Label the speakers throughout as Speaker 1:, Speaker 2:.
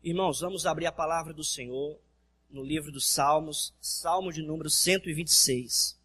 Speaker 1: Irmãos, vamos abrir a palavra do Senhor no livro dos Salmos, Salmo de número 126.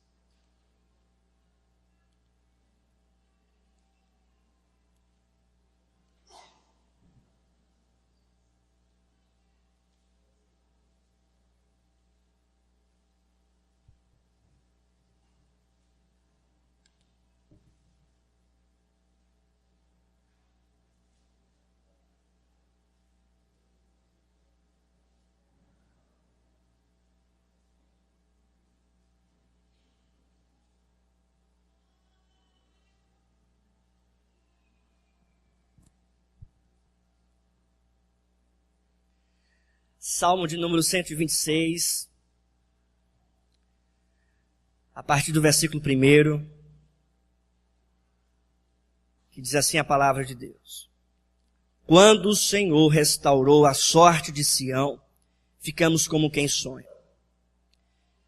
Speaker 1: Salmo de número 126, a partir do versículo 1, que diz assim a palavra de Deus. Quando o Senhor restaurou a sorte de Sião, ficamos como quem sonha.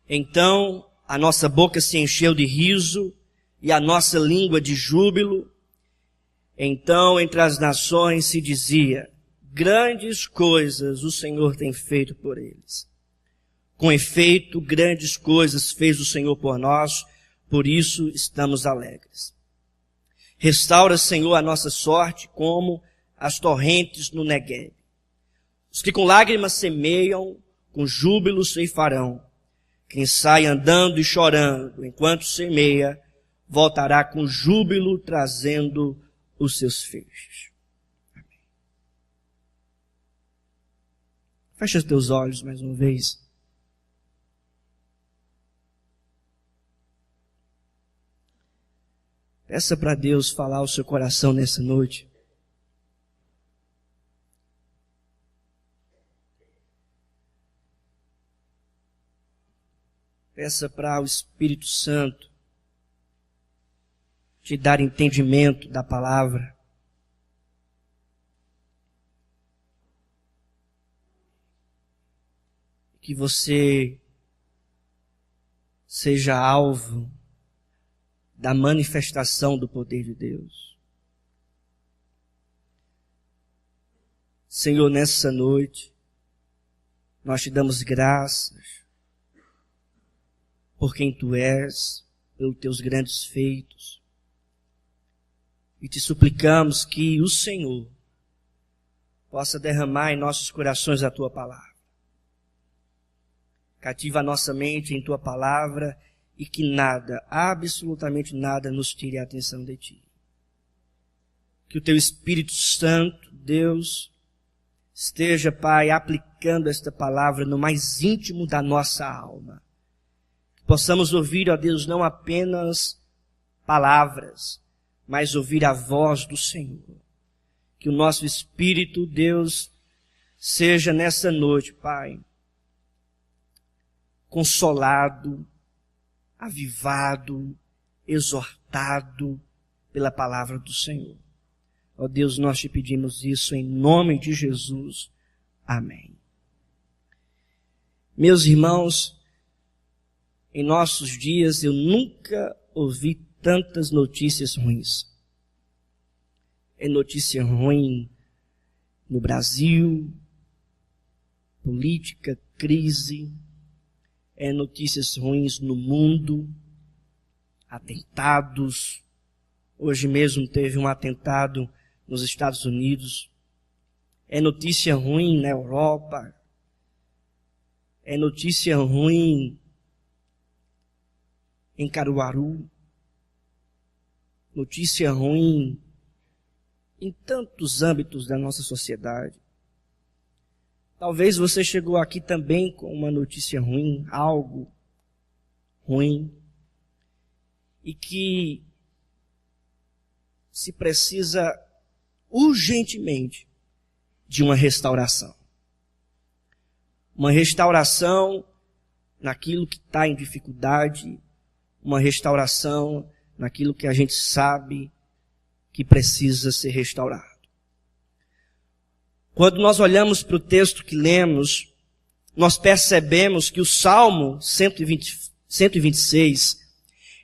Speaker 1: Então a nossa boca se encheu de riso e a nossa língua de júbilo. Então entre as nações se dizia: grandes coisas o Senhor tem feito por eles. Com efeito, grandes coisas fez o Senhor por nós, por isso estamos alegres. Restaura, Senhor, a nossa sorte como as torrentes no Negueb. Os que com lágrimas semeiam, com júbilo ceifarão. Quem sai andando e chorando enquanto semeia, voltará com júbilo trazendo os seus feixes. Fecha os teus olhos mais uma vez. Peça para Deus falar ao seu coração nessa noite. Peça para o Espírito Santo te dar entendimento da palavra. Que você seja alvo da manifestação do poder de Deus. Senhor, nessa noite, nós te damos graças por quem Tu és, pelos Teus grandes feitos. E te suplicamos que o Senhor possa derramar em nossos corações a Tua palavra. Cativa a nossa mente em Tua palavra e que nada, absolutamente nada, nos tire a atenção de Ti. Que o Teu Espírito Santo, Deus, esteja, Pai, aplicando esta palavra no mais íntimo da nossa alma. Que possamos ouvir, ó Deus, não apenas palavras, mas ouvir a voz do Senhor. Que o nosso Espírito, Deus, seja nessa noite, Pai, consolado, avivado, exortado pela palavra do Senhor. Ó Deus, nós te pedimos isso em nome de Jesus. Amém. Meus irmãos, em nossos dias eu nunca ouvi tantas notícias ruins. É notícia ruim no Brasil, política, crise. É notícias ruins no mundo, atentados. Hoje mesmo teve um atentado nos Estados Unidos. É notícia ruim na Europa. É notícia ruim em Caruaru. Notícia ruim em tantos âmbitos da nossa sociedade. Talvez você chegou aqui também com uma notícia ruim, algo ruim, e que se precisa urgentemente de uma restauração. Uma restauração naquilo que está em dificuldade, uma restauração naquilo que a gente sabe que precisa ser restaurado. Quando nós olhamos para o texto que lemos, nós percebemos que o Salmo 126,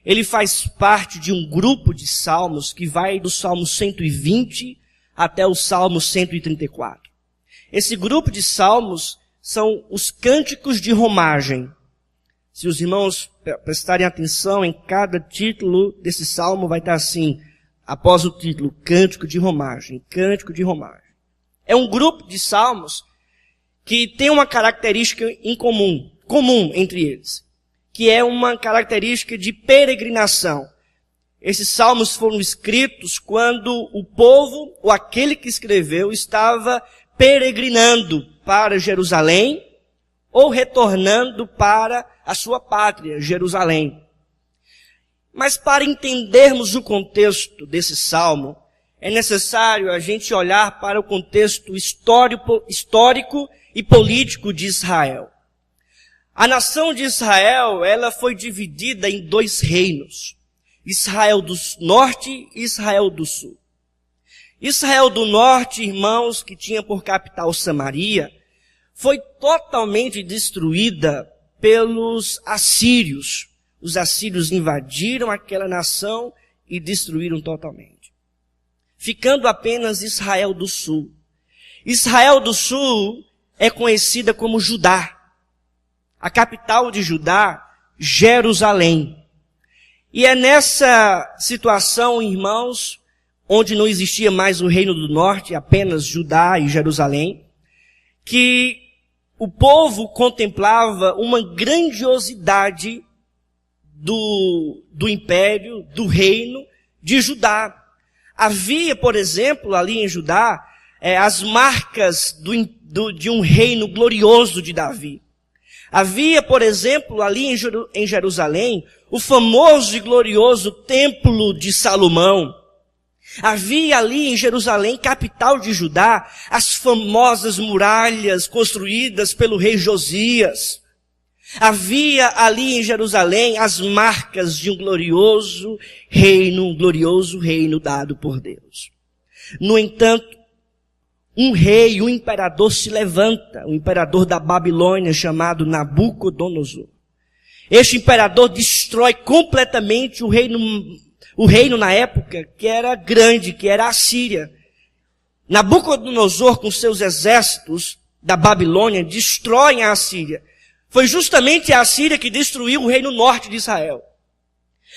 Speaker 1: ele faz parte de um grupo de salmos que vai do Salmo 120 até o Salmo 134. Esse grupo de salmos são os cânticos de romagem. Se os irmãos prestarem atenção, em cada título desse salmo vai estar assim, após o título, cântico de romagem, cântico de romagem. É um grupo de salmos que tem uma característica comum entre eles, que é uma característica de peregrinação. Esses salmos foram escritos quando o povo, ou aquele que escreveu, estava peregrinando para Jerusalém ou retornando para a sua pátria, Jerusalém. Mas para entendermos o contexto desse salmo, é necessário a gente olhar para o contexto histórico e político de Israel. A nação de Israel, ela foi dividida em dois reinos. Israel do norte e Israel do sul. Israel do norte, irmãos, que tinha por capital Samaria, foi totalmente destruída pelos assírios. Os assírios invadiram aquela nação e destruíram totalmente. Ficando apenas Israel do sul. Israel do sul é conhecida como Judá. A capital de Judá, Jerusalém. E é nessa situação, irmãos, onde não existia mais o reino do norte, apenas Judá e Jerusalém, que o povo contemplava uma grandiosidade do império, do reino de Judá. Havia, por exemplo, ali em Judá, as marcas de um reino glorioso de Davi. Havia, por exemplo, ali em Jerusalém, o famoso e glorioso Templo de Salomão. Havia ali em Jerusalém, capital de Judá, as famosas muralhas construídas pelo rei Josias. Havia ali em Jerusalém as marcas de um glorioso reino dado por Deus. No entanto, um rei, um imperador se levanta, o imperador da Babilônia chamado Nabucodonosor. Este imperador destrói completamente o reino na época que era grande, que era a Síria. Nabucodonosor com seus exércitos da Babilônia destroem a Síria. Foi justamente a Síria que destruiu o reino norte de Israel.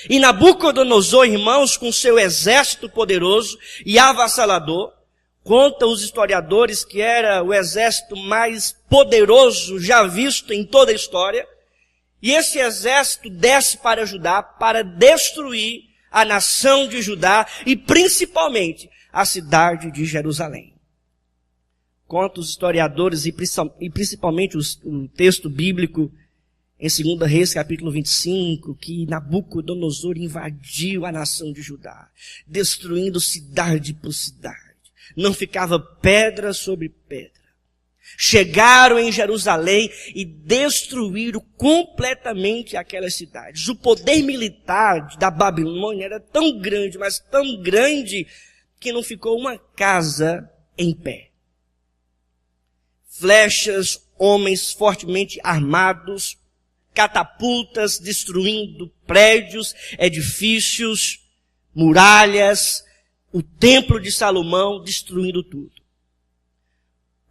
Speaker 1: E Nabucodonosor, irmãos, com seu exército poderoso e avassalador, conta os historiadores que era o exército mais poderoso já visto em toda a história. E esse exército desce para Judá para destruir a nação de Judá e principalmente a cidade de Jerusalém. Conta os historiadores e principalmente o texto bíblico em 2 Reis capítulo 25, que Nabucodonosor invadiu a nação de Judá, destruindo cidade por cidade. Não ficava pedra sobre pedra. Chegaram em Jerusalém e destruíram completamente aquelas cidades. O poder militar da Babilônia era tão grande, mas tão grande, que não ficou uma casa em pé. Flechas, homens fortemente armados, catapultas destruindo prédios, edifícios, muralhas, o templo de Salomão destruindo tudo.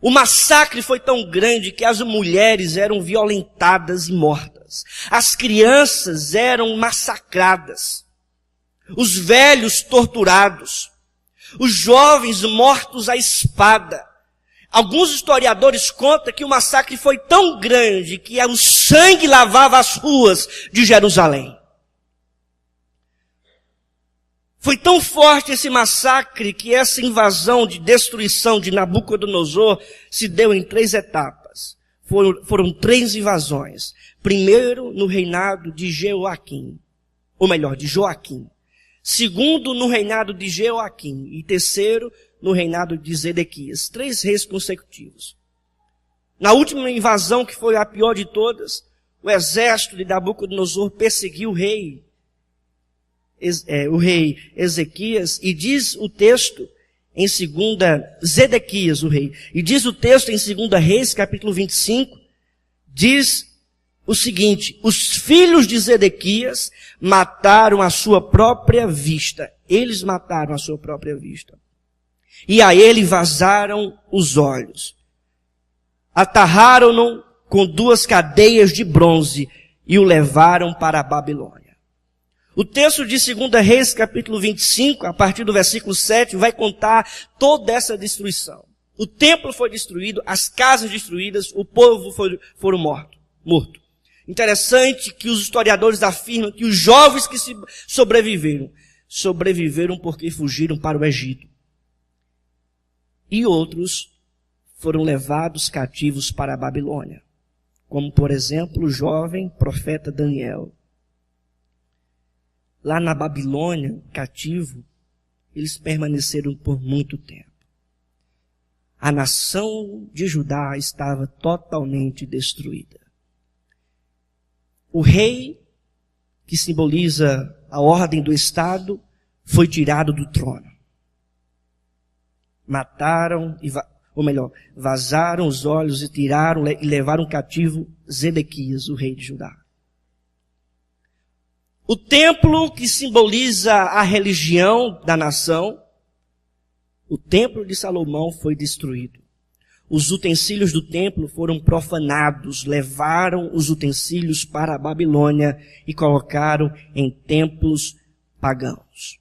Speaker 1: O massacre foi tão grande que as mulheres eram violentadas e mortas. As crianças eram massacradas. Os velhos torturados. Os jovens mortos à espada. Alguns historiadores contam que o massacre foi tão grande que o sangue lavava as ruas de Jerusalém. Foi tão forte esse massacre que essa invasão de destruição de Nabucodonosor se deu em 3 etapas. Foram 3 invasões. Primeiro, no reinado de Joaquim. Segundo, no reinado de Joaquim. E terceiro, no reinado de Zedequias. 3 reis consecutivos. Na última invasão, que foi a pior de todas, o exército de Nabucodonosor perseguiu o rei Ezequias, e diz o texto em 2 Zedequias, o rei, e diz o texto em 2 Reis, capítulo 25, diz o seguinte: os filhos de Zedequias mataram a sua própria vista. Eles mataram a sua própria vista. E a ele vazaram os olhos. atarraram-no com 2 cadeias de bronze e o levaram para a Babilônia. O texto de 2 Reis, capítulo 25, a partir do versículo 7, vai contar toda essa destruição. O templo foi destruído, as casas destruídas, o povo foram morto. Interessante que os historiadores afirmam que os jovens que sobreviveram porque fugiram para o Egito. E outros foram levados cativos para a Babilônia, como por exemplo o jovem profeta Daniel. Lá na Babilônia, cativo, eles permaneceram por muito tempo. A nação de Judá estava totalmente destruída. O rei, que simboliza a ordem do Estado, foi tirado do trono. Mataram, vazaram os olhos e levaram cativo Zedequias, o rei de Judá. O templo, que simboliza a religião da nação, o templo de Salomão foi destruído. Os utensílios do templo foram profanados, levaram os utensílios para a Babilônia e colocaram em templos pagãos.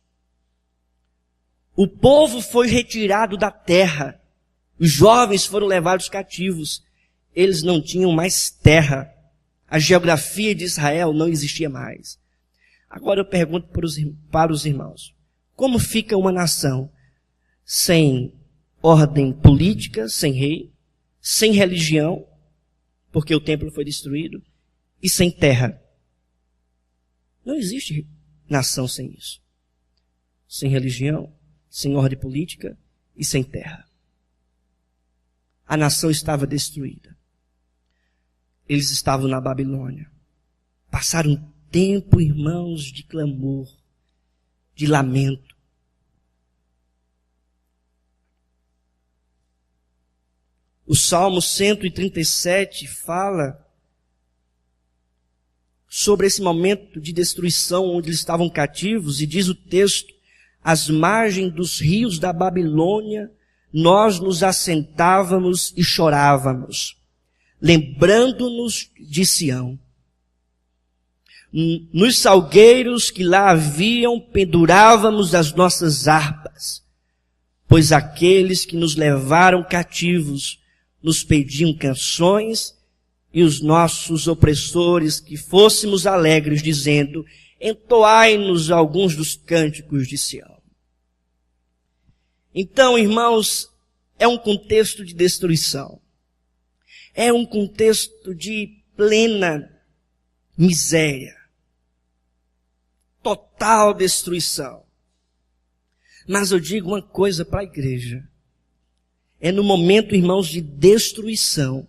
Speaker 1: O povo foi retirado da terra. Os jovens foram levados cativos. Eles não tinham mais terra. A geografia de Israel não existia mais. Agora eu pergunto para os irmãos, como fica uma nação sem ordem política, sem rei, sem religião, porque o templo foi destruído, e sem terra? Não existe nação sem isso. Sem religião, sem ordem política e sem terra. A nação estava destruída. Eles estavam na Babilônia. Passaram tempo, irmãos, de clamor, de lamento. O Salmo 137 fala sobre esse momento de destruição onde eles estavam cativos, e diz o texto: às margens dos rios da Babilônia, nós nos assentávamos e chorávamos, lembrando-nos de Sião. Nos salgueiros que lá haviam, pendurávamos as nossas harpas, pois aqueles que nos levaram cativos nos pediam canções, e os nossos opressores que fôssemos alegres, dizendo: entoai-nos alguns dos cânticos de Sião. Então, irmãos, é um contexto de destruição. É um contexto de plena miséria. Total destruição. Mas eu digo uma coisa para a igreja. É no momento, irmãos, de destruição,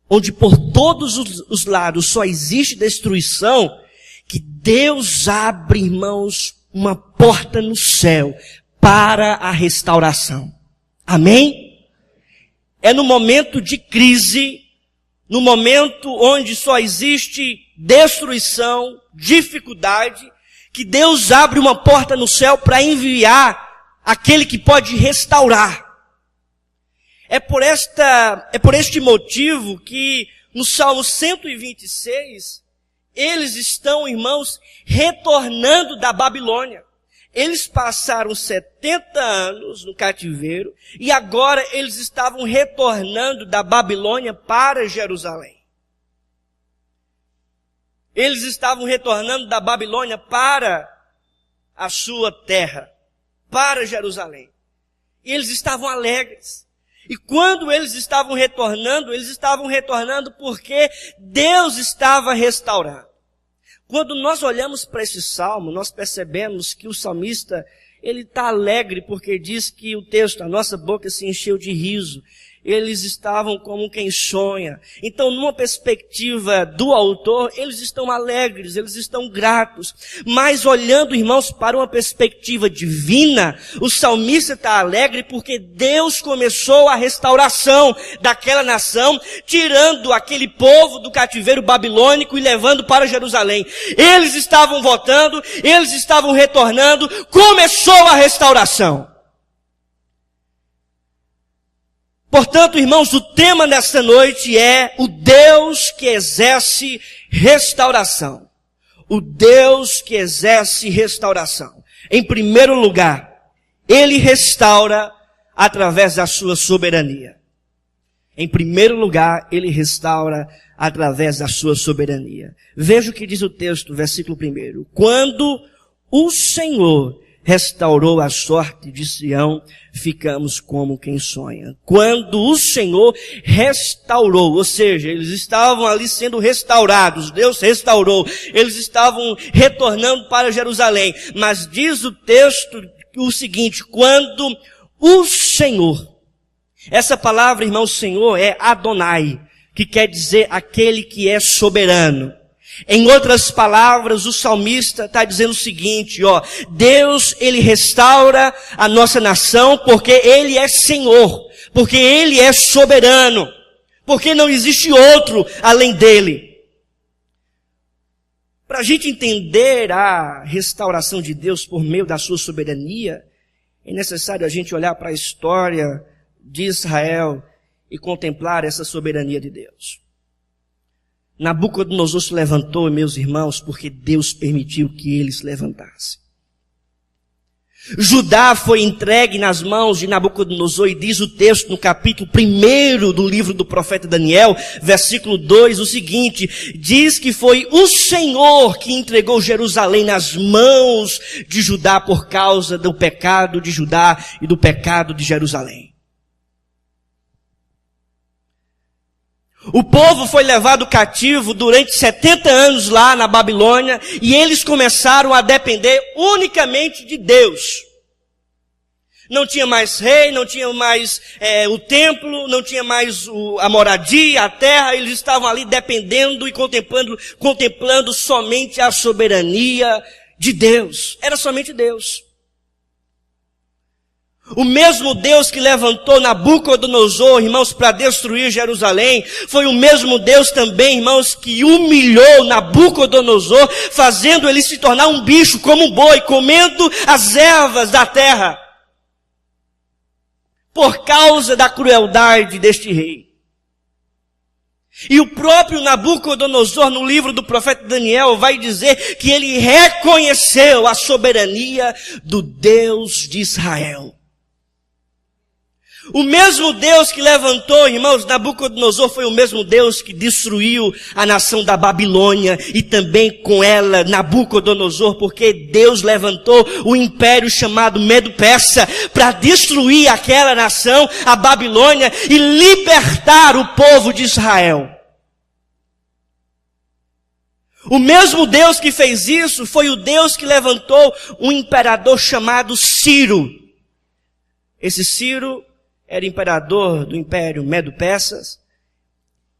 Speaker 1: onde por todos os lados só existe destruição, que Deus abre, irmãos, uma porta no céu para a restauração. Amém? É no momento de crise, no momento onde só existe destruição, dificuldade, que Deus abre uma porta no céu para enviar aquele que pode restaurar. É por este motivo que no Salmo 126, eles estão, irmãos, retornando da Babilônia. Eles passaram 70 anos no cativeiro e agora eles estavam retornando da Babilônia para Jerusalém. Eles estavam retornando da Babilônia para a sua terra, para Jerusalém. E eles estavam alegres. E quando eles estavam retornando porque Deus estava restaurando. Quando nós olhamos para esse salmo, nós percebemos que o salmista, ele está alegre porque diz que o texto, a nossa boca se encheu de riso. Eles estavam como quem sonha. Então, numa perspectiva do autor, eles estão alegres, eles estão gratos. Mas olhando, irmãos, para uma perspectiva divina, o salmista está alegre porque Deus começou a restauração daquela nação, tirando aquele povo do cativeiro babilônico e levando para Jerusalém. Eles estavam voltando, eles estavam retornando, começou a restauração. Portanto, irmãos, o tema desta noite é o Deus que exerce restauração. O Deus que exerce restauração. Em primeiro lugar, Ele restaura através da sua soberania. Em primeiro lugar, Ele restaura através da sua soberania. Veja o que diz o texto, versículo 1. Quando o Senhor restaurou a sorte de Sião, ficamos como quem sonha. Quando o Senhor restaurou, ou seja, eles estavam ali sendo restaurados, Deus restaurou, eles estavam retornando para Jerusalém. Mas diz o texto o seguinte, quando o Senhor, essa palavra, irmão, Senhor, é Adonai, que quer dizer aquele que é soberano. Em outras palavras, o salmista está dizendo o seguinte, Deus, Ele restaura a nossa nação porque Ele é Senhor, porque Ele é soberano, porque não existe outro além dEle. Para a gente entender a restauração de Deus por meio da sua soberania, é necessário a gente olhar para a história de Israel e contemplar essa soberania de Deus. Nabucodonosor se levantou, meus irmãos, porque Deus permitiu que ele se levantasse. Judá foi entregue nas mãos de Nabucodonosor e diz o texto no capítulo 1 do livro do profeta Daniel, versículo 2, o seguinte, diz que foi o Senhor que entregou Jerusalém nas mãos de Judá por causa do pecado de Judá e do pecado de Jerusalém. O povo foi levado cativo durante 70 anos lá na Babilônia e eles começaram a depender unicamente de Deus. Não tinha mais rei, não tinha mais o templo, não tinha mais a moradia, a terra, eles estavam ali dependendo e contemplando somente a soberania de Deus. Era somente Deus. O mesmo Deus que levantou Nabucodonosor, irmãos, para destruir Jerusalém, foi o mesmo Deus também, irmãos, que humilhou Nabucodonosor, fazendo ele se tornar um bicho como um boi, comendo as ervas da terra, por causa da crueldade deste rei. E o próprio Nabucodonosor, no livro do profeta Daniel, vai dizer que ele reconheceu a soberania do Deus de Israel. O mesmo Deus que levantou, irmãos, Nabucodonosor foi o mesmo Deus que destruiu a nação da Babilônia e também com ela Nabucodonosor, porque Deus levantou o império chamado Medo-Persa para destruir aquela nação, a Babilônia, e libertar o povo de Israel. O mesmo Deus que fez isso foi o Deus que levantou um imperador chamado Ciro. Esse Ciro era imperador do império Medo-Persas,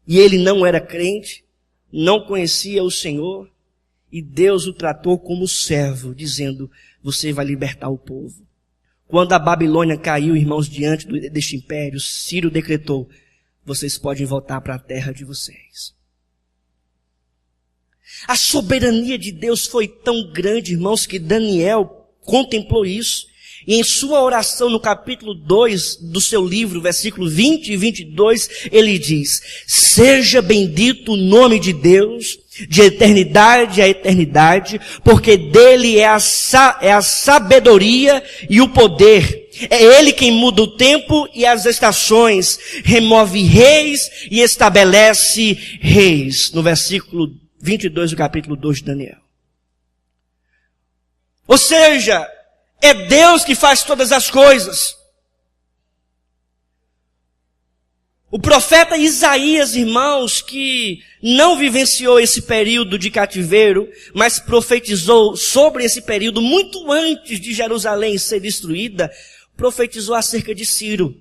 Speaker 1: e ele não era crente, não conhecia o Senhor, e Deus o tratou como servo, dizendo, você vai libertar o povo. Quando a Babilônia caiu, irmãos, diante deste império, Ciro decretou, vocês podem voltar para a terra de vocês. A soberania de Deus foi tão grande, irmãos, que Daniel contemplou isso. E em sua oração no capítulo 2 do seu livro, versículo 20 e 22, ele diz, seja bendito o nome de Deus, de eternidade a eternidade, porque dele é a sabedoria e o poder. É ele quem muda o tempo e as estações, remove reis e estabelece reis. No versículo 22 do capítulo 2 de Daniel. Ou seja, é Deus que faz todas as coisas. O profeta Isaías, irmãos, que não vivenciou esse período de cativeiro, mas profetizou sobre esse período muito antes de Jerusalém ser destruída, profetizou acerca de Ciro.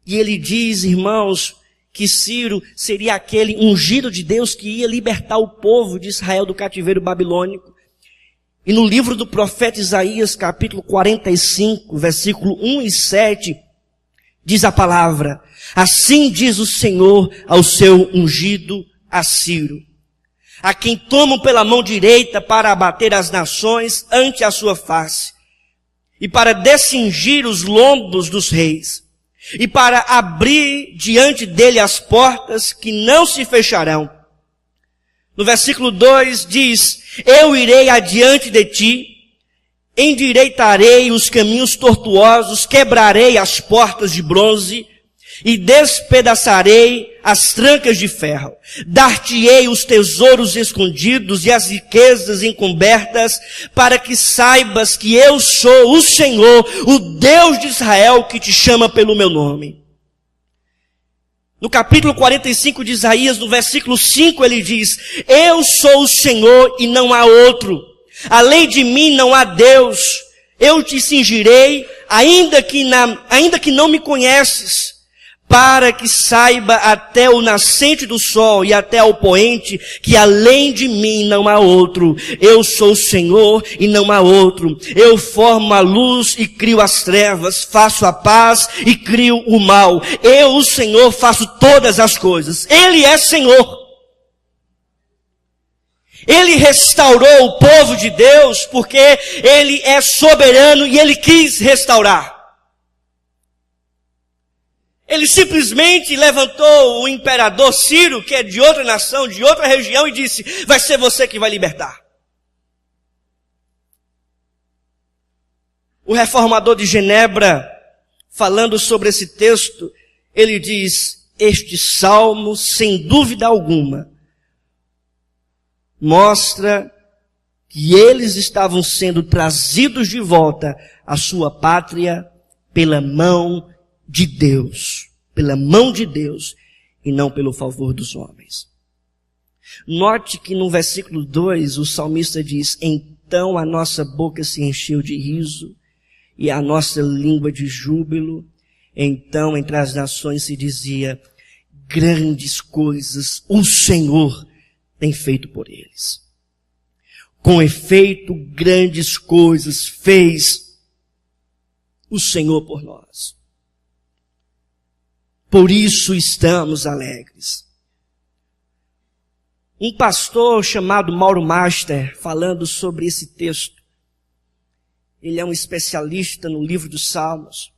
Speaker 1: E ele diz, irmãos, que Ciro seria aquele ungido de Deus que ia libertar o povo de Israel do cativeiro babilônico. E no livro do profeta Isaías, capítulo 45, versículo 1 e 7, diz a palavra, assim diz o Senhor ao seu ungido, a Ciro, a quem tomam pela mão direita para abater as nações ante a sua face, e para descingir os lombos dos reis. e para abrir diante dele as portas que não se fecharão. No versículo 2 diz: eu irei adiante de ti, endireitarei os caminhos tortuosos, quebrarei as portas de bronze e despedaçarei as trancas de ferro. Dar-te-ei os tesouros escondidos e as riquezas encobertas, para que saibas que eu sou o Senhor, o Deus de Israel, que te chama pelo meu nome. No capítulo 45 de Isaías, no versículo 5, ele diz: eu sou o Senhor e não há outro. Além de mim não há Deus. Eu te cingirei, ainda que não me conheces, para que saiba até o nascente do sol e até o poente, que além de mim não há outro. Eu sou o Senhor e não há outro. Eu formo a luz e crio as trevas, faço a paz e crio o mal. Eu, o Senhor, faço todas as coisas. Ele é Senhor. Ele restaurou o povo de Deus porque Ele é soberano e Ele quis restaurar. Ele simplesmente levantou o imperador Ciro, que é de outra nação, de outra região, e disse: vai ser você que vai libertar. O reformador de Genebra, falando sobre esse texto, ele diz: este salmo, sem dúvida alguma, mostra que eles estavam sendo trazidos de volta à sua pátria pela mão de Deus, e não pelo favor dos homens. Note que no versículo 2 o salmista diz: então a nossa boca se encheu de riso e a nossa língua de júbilo. Então entre as nações se dizia: grandes coisas o Senhor tem feito por eles. Com efeito, grandes coisas fez o Senhor por nós. Por isso estamos alegres. Um pastor chamado Mauro Master, falando sobre esse texto, ele é um especialista no livro dos Salmos.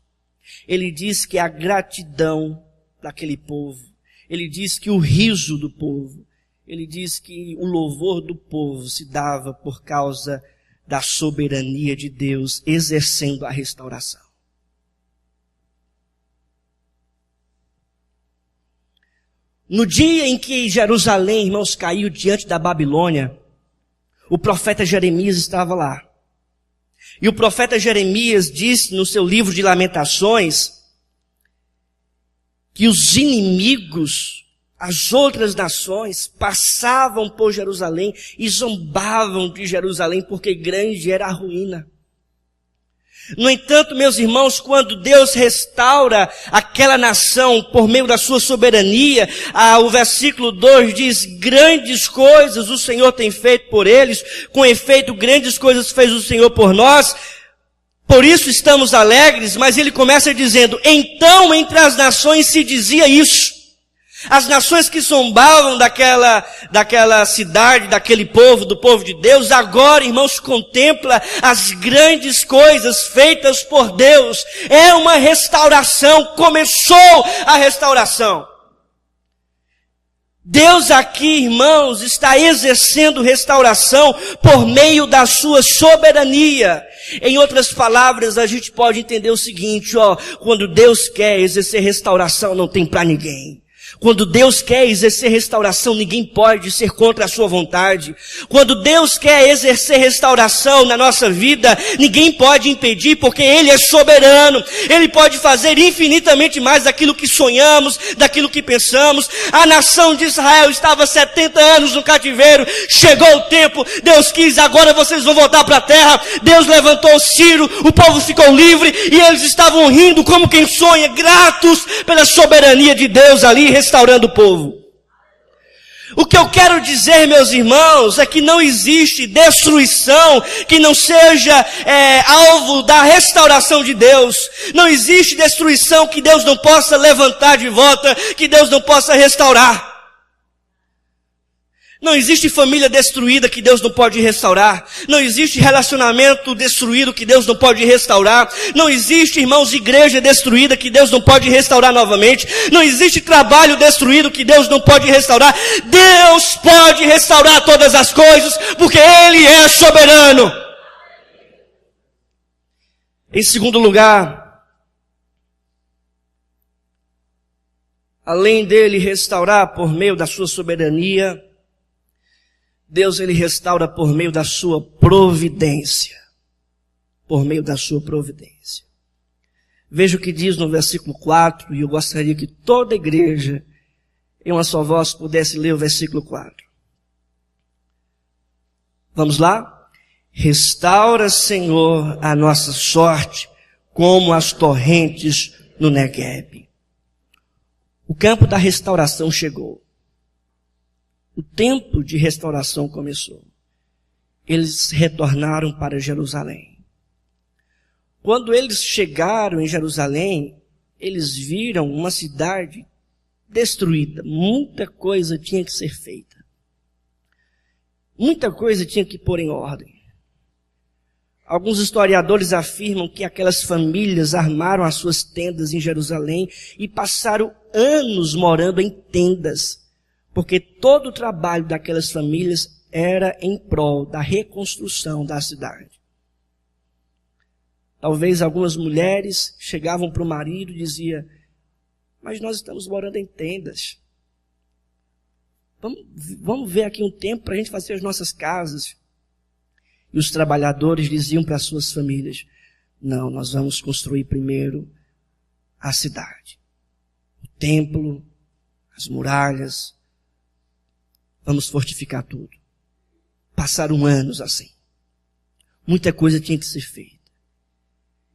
Speaker 1: Ele diz que a gratidão daquele povo, ele diz que o riso do povo, ele diz que o louvor do povo se dava por causa da soberania de Deus exercendo a restauração. No dia em que Jerusalém, irmãos, caiu diante da Babilônia, o profeta Jeremias estava lá. E o profeta Jeremias disse no seu livro de Lamentações que os inimigos, as outras nações, passavam por Jerusalém e zombavam de Jerusalém porque grande era a ruína. No entanto, meus irmãos, quando Deus restaura aquela nação por meio da sua soberania, o versículo 2 diz: grandes coisas o Senhor tem feito por eles, com efeito grandes coisas fez o Senhor por nós, por isso estamos alegres. Mas ele começa dizendo: então entre as nações se dizia isso. As nações que zombavam daquela cidade, daquele povo, do povo de Deus, agora, irmãos, contempla as grandes coisas feitas por Deus. É uma restauração, começou a restauração. Deus aqui, irmãos, está exercendo restauração por meio da sua soberania. Em outras palavras, a gente pode entender o seguinte, quando Deus quer exercer restauração, não tem para ninguém. Quando Deus quer exercer restauração, ninguém pode ser contra a sua vontade. Quando Deus quer exercer restauração na nossa vida, ninguém pode impedir, porque Ele é soberano. Ele pode fazer infinitamente mais daquilo que sonhamos, daquilo que pensamos. A nação de Israel estava 70 anos no cativeiro. Chegou o tempo, Deus quis, agora vocês vão voltar para a terra. Deus levantou Ciro, o povo ficou livre e eles estavam rindo como quem sonha, gratos pela soberania de Deus ali, restaurando o povo. O que eu quero dizer, meus irmãos, é que não existe destruição que não seja alvo da restauração de Deus. Não existe destruição que Deus não possa levantar de volta, que Deus não possa restaurar. Não existe família destruída que Deus não pode restaurar. Não existe relacionamento destruído que Deus não pode restaurar. Não existe, irmãos, igreja destruída que Deus não pode restaurar novamente. Não existe trabalho destruído que Deus não pode restaurar. Deus pode restaurar todas as coisas, porque Ele é soberano. Em segundo lugar, além dele restaurar por meio da sua soberania, Deus, Ele restaura por meio da sua providência. Por meio da sua providência. Veja o que diz no versículo 4, e eu gostaria que toda a igreja, em uma só voz, pudesse ler o versículo 4. Vamos lá? Restaura, Senhor, a nossa sorte, como as torrentes no Neguebe. O campo da restauração chegou. O tempo de restauração começou. Eles retornaram para Jerusalém. Quando eles chegaram em Jerusalém, eles viram uma cidade destruída. Muita coisa tinha que ser feita. Muita coisa tinha que pôr em ordem. Alguns historiadores afirmam que aquelas famílias armaram as suas tendas em Jerusalém e passaram anos morando em tendas. Porque todo o trabalho daquelas famílias era em prol da reconstrução da cidade. Talvez algumas mulheres chegavam para o marido e diziam: mas nós estamos morando em tendas. Vamos ver aqui um tempo para a gente fazer as nossas casas. E os trabalhadores diziam para as suas famílias: não, nós vamos construir primeiro a cidade. O templo, as muralhas. Vamos fortificar tudo. Passaram anos assim. Muita coisa tinha que ser feita.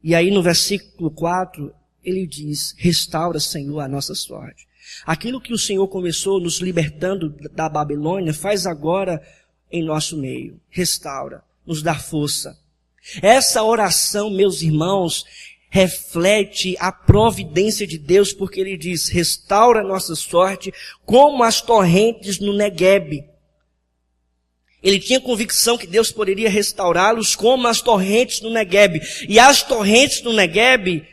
Speaker 1: E aí no versículo 4, ele diz: restaura, Senhor, a nossa sorte. Aquilo que o Senhor começou nos libertando da Babilônia, faz agora em nosso meio. Restaura, nos dá força. Essa oração, meus irmãos, reflete a providência de Deus, porque ele diz: restaura a nossa sorte como as torrentes no Neguebe. Ele tinha convicção que Deus poderia restaurá-los como as torrentes no Neguebe. E as torrentes no Neguebe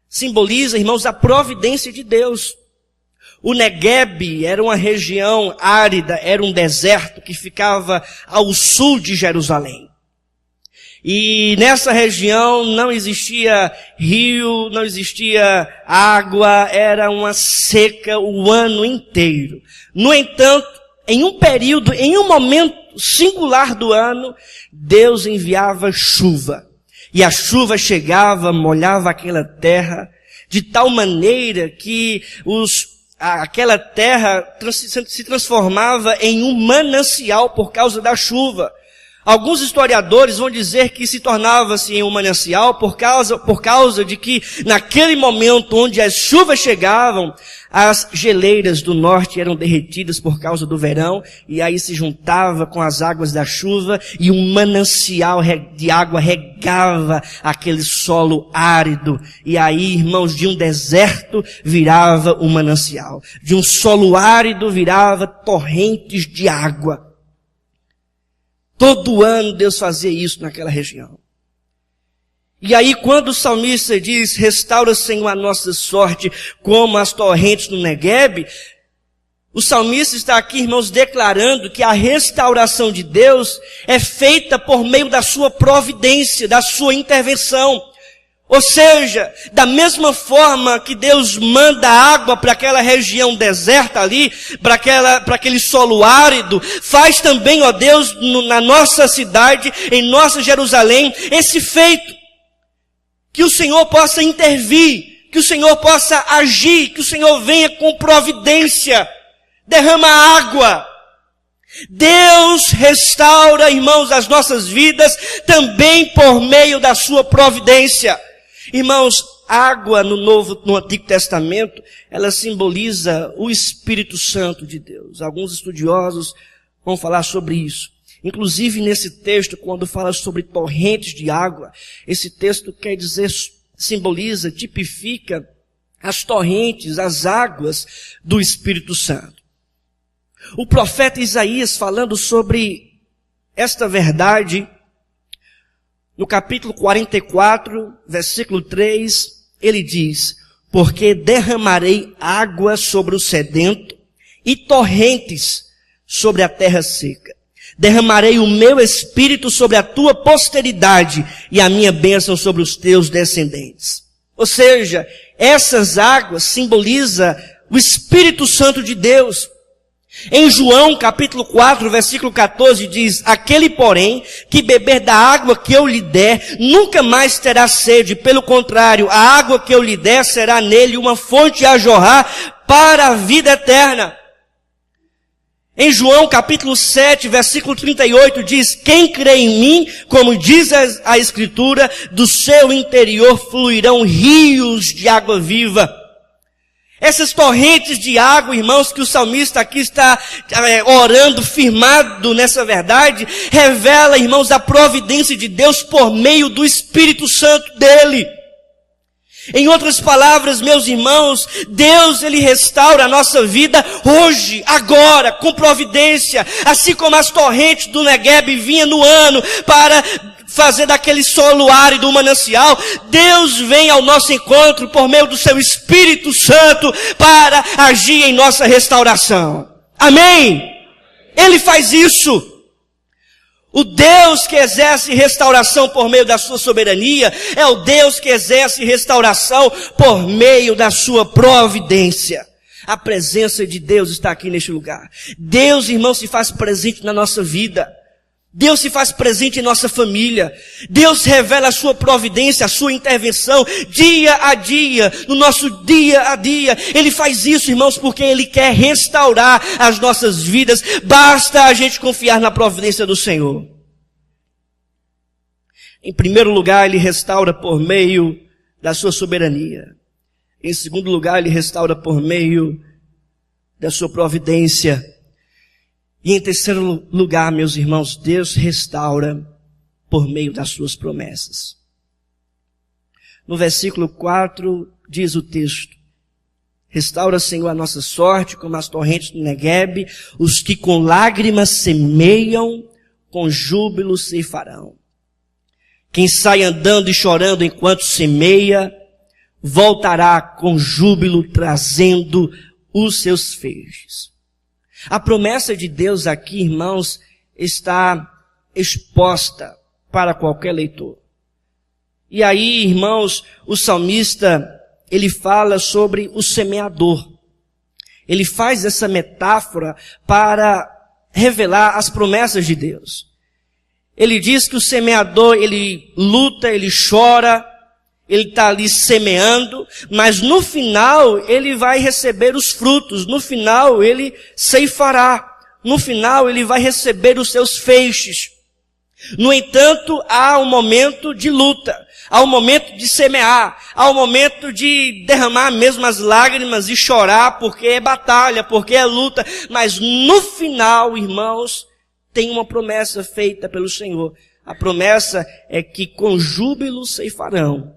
Speaker 1: simbolizam, irmãos, a providência de Deus. O Neguebe era uma região árida, era um deserto que ficava ao sul de Jerusalém. E nessa região não existia rio, não existia água, era uma seca o ano inteiro. No entanto, em um período, em um momento singular do ano, Deus enviava chuva. E a chuva chegava, molhava aquela terra, de tal maneira que aquela terra se transformava em um manancial por causa da chuva. Alguns historiadores vão dizer que se tornava-se um manancial por causa de que naquele momento onde as chuvas chegavam, as geleiras do norte eram derretidas por causa do verão, e aí se juntava com as águas da chuva e um manancial de água regava aquele solo árido. E aí, irmãos, de um deserto virava um manancial. De um solo árido virava torrentes de água. Todo ano Deus fazia isso naquela região. E aí quando o salmista diz: restaura, Senhor, a nossa sorte como as torrentes no Neguebe, o salmista está aqui, irmãos, declarando que a restauração de Deus é feita por meio da sua providência, da sua intervenção. Ou seja, da mesma forma que Deus manda água para aquela região deserta ali, para aquele solo árido, faz também, ó Deus, na nossa cidade, em nossa Jerusalém, esse feito. Que o Senhor possa intervir, que o Senhor possa agir, que o Senhor venha com providência, derrama água. Deus restaura, irmãos, as nossas vidas também por meio da sua providência. Irmãos, água no Antigo Testamento, ela simboliza o Espírito Santo de Deus. Alguns estudiosos vão falar sobre isso. Inclusive nesse texto, quando fala sobre torrentes de água, esse texto quer dizer, simboliza, tipifica as torrentes, as águas do Espírito Santo. O profeta Isaías, falando sobre esta verdade, no capítulo 44, versículo 3, ele diz: porque derramarei água sobre o sedento e torrentes sobre a terra seca. Derramarei o meu espírito sobre a tua posteridade e a minha bênção sobre os teus descendentes. Ou seja, essas águas simbolizam o Espírito Santo de Deus. Em João capítulo 4, versículo 14 diz: aquele porém que beber da água que eu lhe der, nunca mais terá sede. Pelo contrário, a água que eu lhe der será nele uma fonte a jorrar para a vida eterna. Em João capítulo 7, versículo 38 diz: quem crê em mim, como diz a Escritura, do seu interior fluirão rios de água viva. Essas torrentes de água, irmãos, que o salmista aqui está orando, firmado nessa verdade, revela, irmãos, a providência de Deus por meio do Espírito Santo dele. Em outras palavras, meus irmãos, Deus, Ele restaura a nossa vida hoje, agora, com providência, assim como as torrentes do Negueb vinham no ano para fazer daquele solo árido um manancial. Deus vem ao nosso encontro por meio do seu Espírito Santo para agir em nossa restauração. Amém? Ele faz isso. O Deus que exerce restauração por meio da sua soberania é o Deus que exerce restauração por meio da sua providência. A presença de Deus está aqui neste lugar. Deus, irmão, se faz presente na nossa vida. Deus se faz presente em nossa família. Deus revela a sua providência, a sua intervenção, dia a dia, no nosso dia a dia. Ele faz isso, irmãos, porque Ele quer restaurar as nossas vidas. Basta a gente confiar na providência do Senhor. Em primeiro lugar, Ele restaura por meio da sua soberania. Em segundo lugar, Ele restaura por meio da sua providência. E em terceiro lugar, meus irmãos, Deus restaura por meio das suas promessas. No versículo 4 diz o texto: restaura, Senhor, a nossa sorte como as torrentes do Negueb, os que com lágrimas semeiam, com júbilo ceifarão. Quem sai andando e chorando enquanto semeia, voltará com júbilo trazendo os seus feixes. A promessa de Deus aqui, irmãos, está exposta para qualquer leitor. E aí, irmãos, o salmista, ele fala sobre o semeador. Ele faz essa metáfora para revelar as promessas de Deus. Ele diz que o semeador, ele luta, ele chora, ele está ali semeando, mas no final ele vai receber os frutos, no final ele ceifará, no final ele vai receber os seus feixes. No entanto, há um momento de luta, há um momento de semear, há um momento de derramar mesmo as lágrimas e chorar, porque é batalha, porque é luta, mas no final, irmãos, tem uma promessa feita pelo Senhor. A promessa é que com júbilo ceifarão.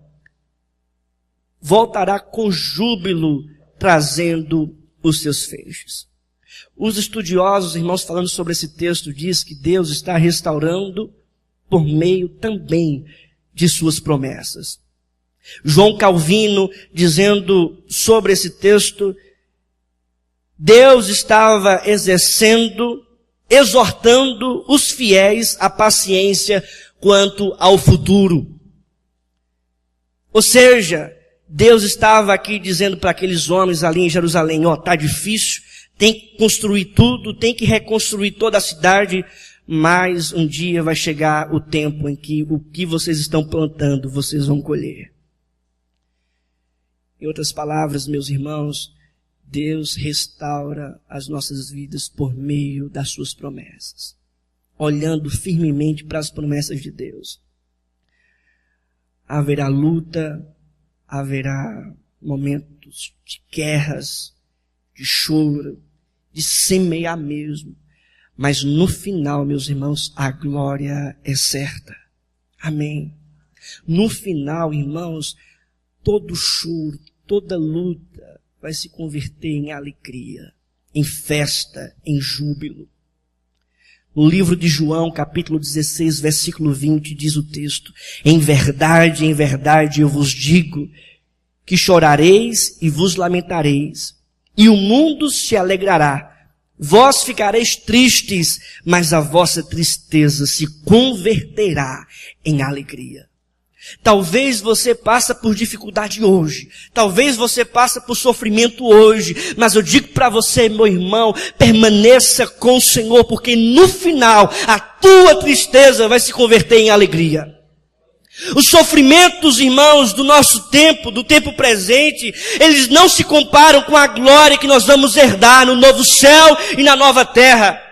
Speaker 1: Voltará com júbilo, trazendo os seus feixes. Os estudiosos, irmãos, falando sobre esse texto, diz que Deus está restaurando por meio também de suas promessas. João Calvino, dizendo sobre esse texto, Deus estava exortando os fiéis à paciência quanto ao futuro. Ou seja, Deus estava aqui dizendo para aqueles homens ali em Jerusalém: ó, tá difícil, tem que construir tudo, tem que reconstruir toda a cidade, mas um dia vai chegar o tempo em que o que vocês estão plantando, vocês vão colher. Em outras palavras, meus irmãos, Deus restaura as nossas vidas por meio das suas promessas, olhando firmemente para as promessas de Deus. Haverá luta, haverá momentos de guerras, de choro, de semear mesmo. Mas no final, meus irmãos, a glória é certa. Amém. No final, irmãos, todo choro, toda luta vai se converter em alegria. em festa, em júbilo. No livro de João, capítulo 16, versículo 20, diz o texto: em verdade, eu vos digo que chorareis e vos lamentareis, e o mundo se alegrará. Vós ficareis tristes, mas a vossa tristeza se converterá em alegria. Talvez você passe por dificuldade hoje. Talvez você passe por sofrimento hoje. Mas eu digo para você, meu irmão, permaneça com o Senhor, porque no final a tua tristeza vai se converter em alegria. Os sofrimentos, irmãos, do nosso tempo, do tempo presente, eles não se comparam com a glória que nós vamos herdar no novo céu e na nova terra.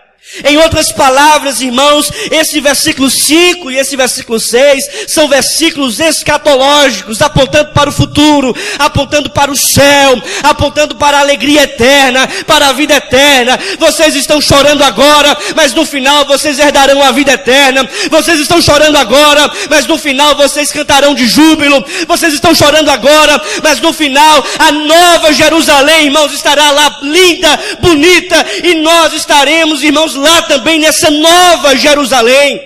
Speaker 1: Em outras palavras, irmãos, esse versículo 5 e esse versículo 6 são versículos escatológicos, apontando para o futuro, apontando para o céu, apontando para a alegria eterna, para a vida eterna. Vocês estão chorando agora, mas no final vocês herdarão a vida eterna. Vocês estão chorando agora, mas no final vocês cantarão de júbilo. Vocês estão chorando agora, mas no final a nova Jerusalém, irmãos, estará lá linda, bonita, e nós estaremos, irmãos, lá também nessa nova Jerusalém.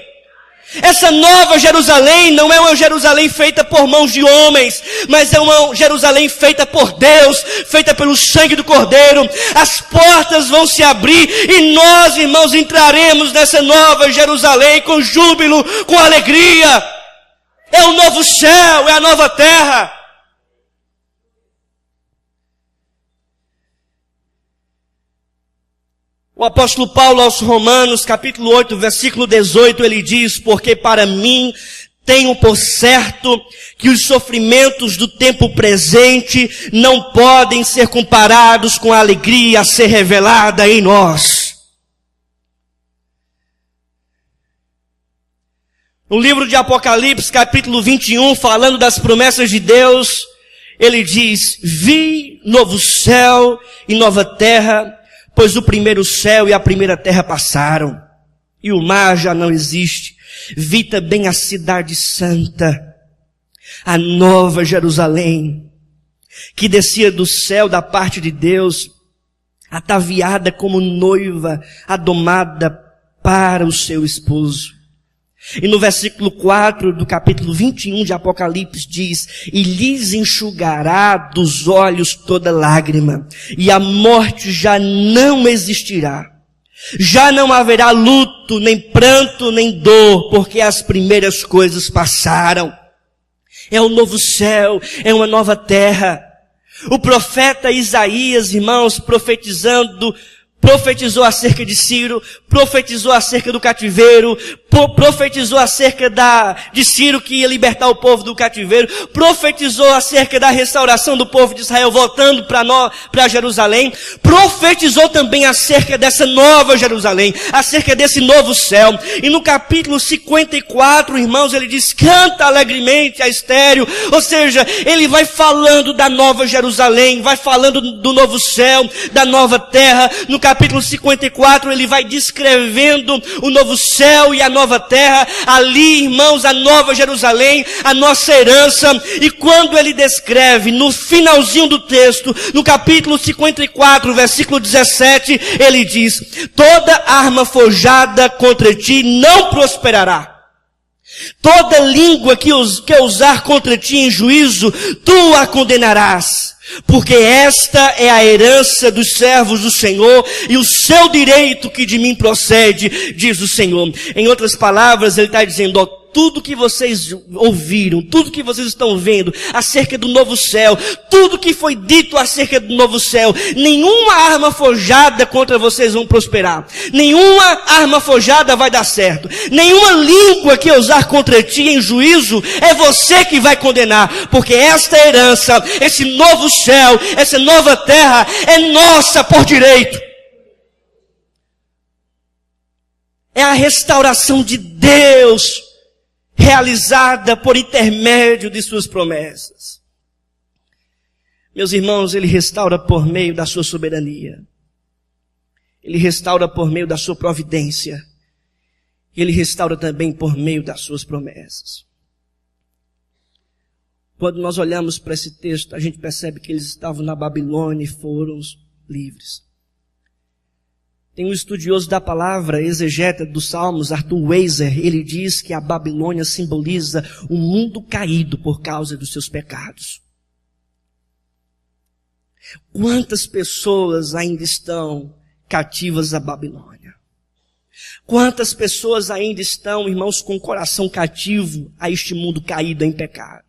Speaker 1: Essa nova Jerusalém não é uma Jerusalém feita por mãos de homens, mas é uma Jerusalém feita por Deus, feita pelo sangue do Cordeiro. As portas vão se abrir e nós, irmãos, entraremos nessa nova Jerusalém com júbilo, com alegria. É o novo céu, é a nova terra. O apóstolo Paulo aos Romanos, capítulo 8, versículo 18, ele diz: porque para mim tenho por certo que os sofrimentos do tempo presente não podem ser comparados com a alegria a ser revelada em nós. No livro de Apocalipse, capítulo 21, falando das promessas de Deus, ele diz: vi novo céu e nova terra, pois o primeiro céu e a primeira terra passaram, e o mar já não existe. Vi também a cidade santa, a nova Jerusalém, que descia do céu da parte de Deus, ataviada como noiva, adomada para o seu esposo. E no versículo 4 do capítulo 21 de Apocalipse diz: e lhes enxugará dos olhos toda lágrima, e a morte já não existirá. Já não haverá luto, nem pranto, nem dor, porque as primeiras coisas passaram. É um novo céu, é uma nova terra. O profeta Isaías, irmãos, profetizou acerca de Ciro, profetizou acerca do cativeiro, profetizou acerca de Ciro que ia libertar o povo do cativeiro, profetizou acerca da restauração do povo de Israel voltando para Jerusalém, profetizou também acerca dessa nova Jerusalém, acerca desse novo céu. E no capítulo 54, irmãos, ele diz: canta alegremente a estéreo, ou seja, ele vai falando da nova Jerusalém, vai falando do novo céu, da nova terra. No capítulo 54, ele vai descrevendo o novo céu e a nova terra. Ali, irmãos, a nova Jerusalém, a nossa herança. E quando ele descreve, no finalzinho do texto, no capítulo 54, versículo 17, ele diz: toda arma forjada contra ti não prosperará. Toda língua que usar contra ti em juízo, tu a condenarás. Porque esta é a herança dos servos do Senhor e o seu direito que de mim procede, diz o Senhor. Em outras palavras, ele está dizendo: tudo que vocês ouviram, tudo que vocês estão vendo acerca do novo céu, tudo que foi dito acerca do novo céu, nenhuma arma forjada contra vocês vão prosperar. Nenhuma arma forjada vai dar certo. Nenhuma língua que usar contra ti em juízo é você que vai condenar. Porque esta herança, esse novo céu, essa nova terra é nossa por direito. É a restauração de Deus realizada por intermédio de suas promessas. Meus irmãos, ele restaura por meio da sua soberania. Ele restaura por meio da sua providência. E ele restaura também por meio das suas promessas. Quando nós olhamos para esse texto, a gente percebe que eles estavam na Babilônia e foram livres. Tem um estudioso da palavra, exegeta dos Salmos, Arthur Weiser, ele diz que a Babilônia simboliza o mundo caído por causa dos seus pecados. Quantas pessoas ainda estão cativas à Babilônia? Quantas pessoas ainda estão, irmãos, com o coração cativo a este mundo caído em pecado?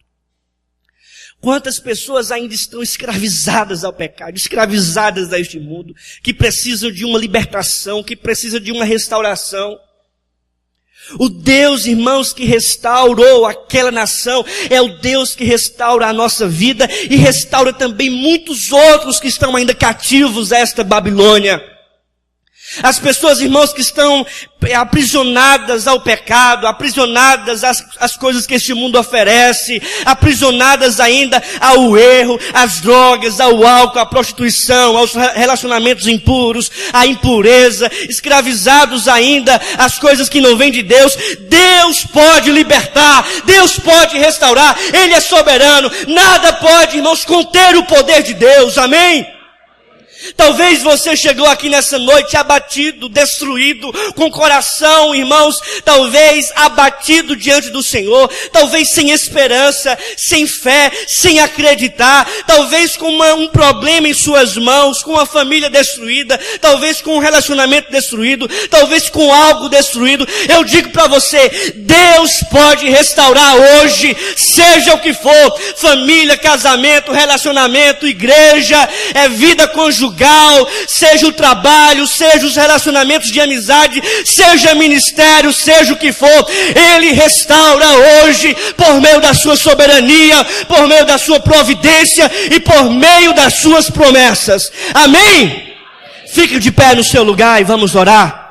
Speaker 1: Quantas pessoas ainda estão escravizadas ao pecado, escravizadas a este mundo, que precisam de uma libertação, que precisam de uma restauração? O Deus, irmãos, que restaurou aquela nação, é o Deus que restaura a nossa vida e restaura também muitos outros que estão ainda cativos a esta Babilônia. As pessoas, irmãos, que estão aprisionadas ao pecado, aprisionadas às coisas que este mundo oferece, aprisionadas ainda ao erro, às drogas, ao álcool, à prostituição, aos relacionamentos impuros, à impureza, escravizados ainda às coisas que não vêm de Deus. Deus pode libertar, Deus pode restaurar, Ele é soberano, nada pode, irmãos, conter o poder de Deus, amém? Talvez você chegou aqui nessa noite abatido, destruído, com o coração, irmãos, talvez abatido diante do Senhor, talvez sem esperança, sem fé, sem acreditar, talvez com um problema em suas mãos, com uma família destruída, talvez com um relacionamento destruído, talvez com algo destruído. Eu digo para você, Deus pode restaurar hoje, seja o que for, família, casamento, relacionamento, igreja, vida conjugal, seja o trabalho, seja os relacionamentos de amizade, seja ministério, seja o que for, Ele restaura hoje, por meio da sua soberania, por meio da sua providência e por meio das suas promessas. Amém? Fique de pé no seu lugar e vamos orar.